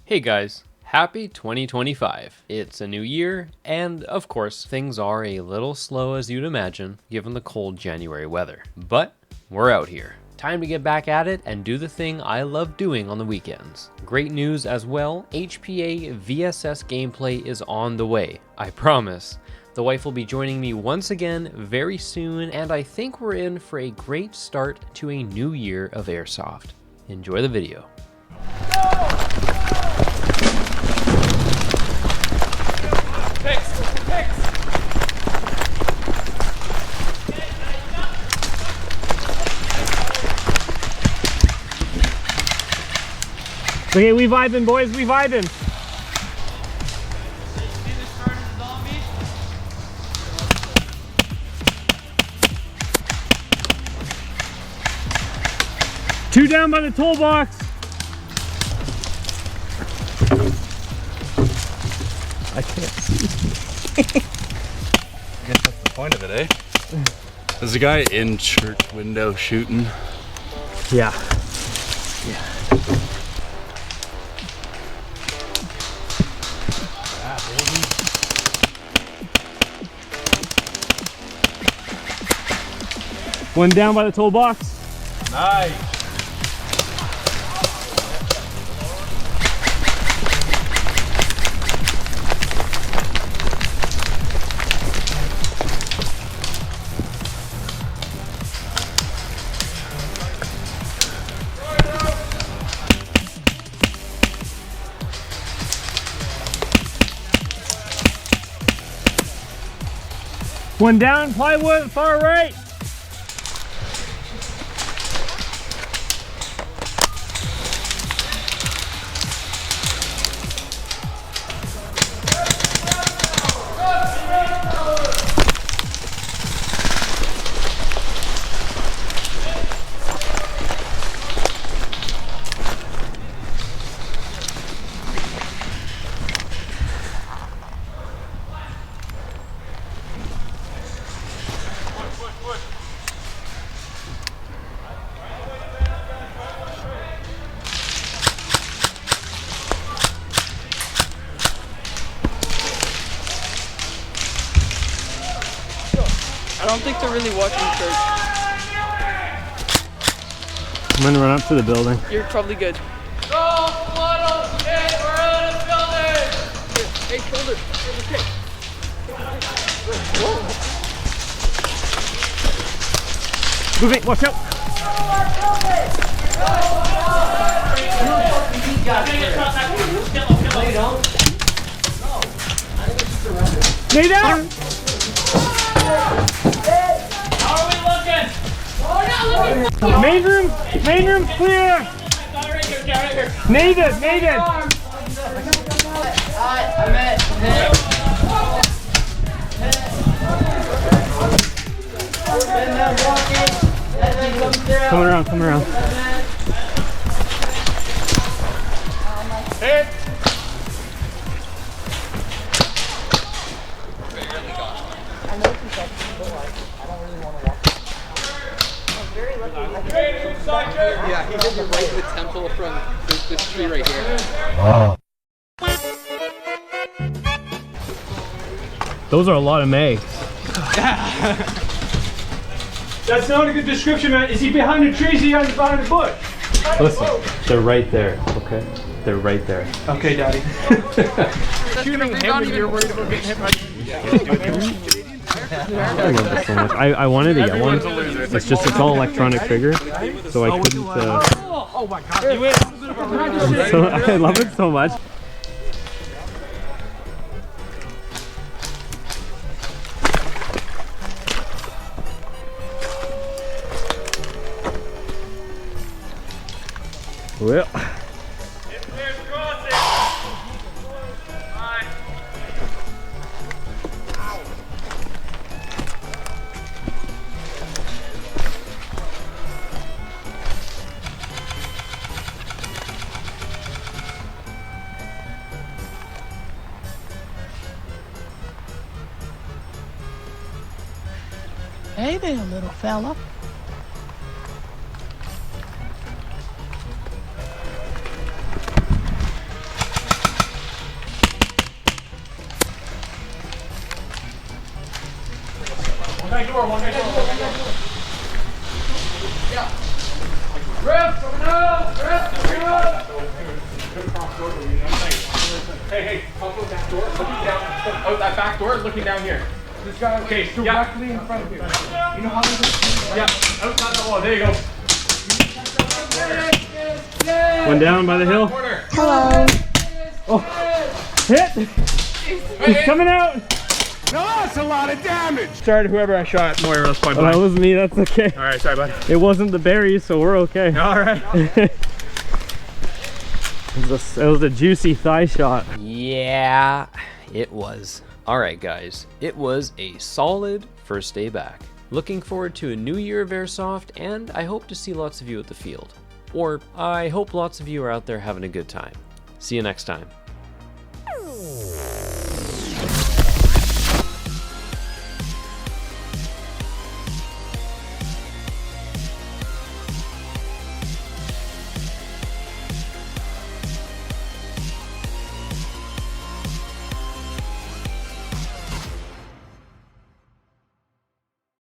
Hey guys, happy 2025. It's a new year, and of course, things are a little slow as you'd imagine, given the cold January weather. But we're out here. Time to get back at it and do the thing I love doing on the weekends. Great news as well, HPA VSS gameplay is on the way, I promise. The wife will be joining me once again very soon, and I think we're in for a great start to a new year of Airsoft. Enjoy the video. Okay, we vibing, boys, we vibing. Two down by the toolbox. I can't see. I guess that's the point of it, eh? There's a guy in church window shooting. Yeah. One down by the toolbox. Nice. One down, plywood, far right. I don't think they're really watching church. I'm gonna run up to the building. You're probably good. Go, Waddle! Hey, we're in the building! Hey, shoulder kick. Moving, watch out. Lay down. How are we looking? Oh, not looking. Main room clear. Right here. Made it. Come around. Hit. Yeah, he did the right with temple from this tree right here. Those are a lot of mags. That's not a good description, man. Is he behind the trees? Is he behind the bush? Listen, they're right there, okay? They're right there. Okay, Daddy. Shooting him when you're worried about getting hit by. I love this so much. I wanted to get one. It's just it's all electronic trigger, so I couldn't. Oh my God! You win. So, I love it so much. Well. Hey there, little fella. Back door, one back door, one back door. Yeah. Rip, coming out! Rip, coming out! Hey, come to the back door, looking down. Oh, that back door, looking down here. This guy, okay, directly in front of you. You know how this is? Yeah, outside the wall, there you go. One down by the hill. Hello. Oh, hit! He's coming out! No, that's a lot of damage. Sorry to whoever I shot. Moira, that's my Oh, that was me, that's okay. Alright, sorry, bud. It wasn't the berries, so we're okay. Alright. It was a juicy thigh shot. Yeah, it was. All right, guys, it was a solid first day back. Looking forward to a new year of Airsoft, and I hope to see lots of you at the field. Or I hope lots of you are out there having a good time. See you next time.